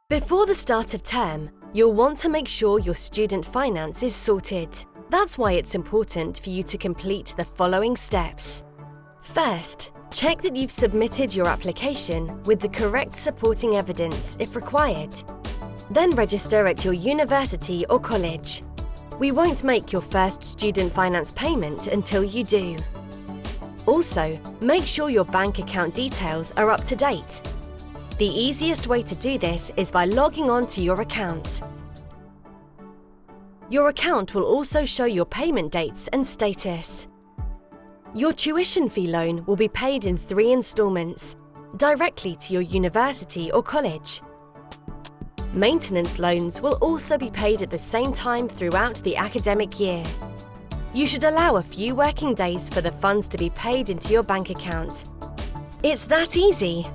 Before the start of term, you'll want to make sure your student finance is sorted. That's why it's important for you to complete the following steps. First, check that you've submitted your application with the correct supporting evidence if required. Then register at your university or college. We won't make your first student finance payment until you do. Also, make sure your bank account details are up to date. The easiest way to do this is by logging on to your account. Your account will also show your payment dates and status. Your tuition fee loan will be paid in 3 installments, directly to your university or college. Maintenance loans will also be paid at the same time throughout the academic year. You should allow a few working days for the funds to be paid into your bank account. It's that easy!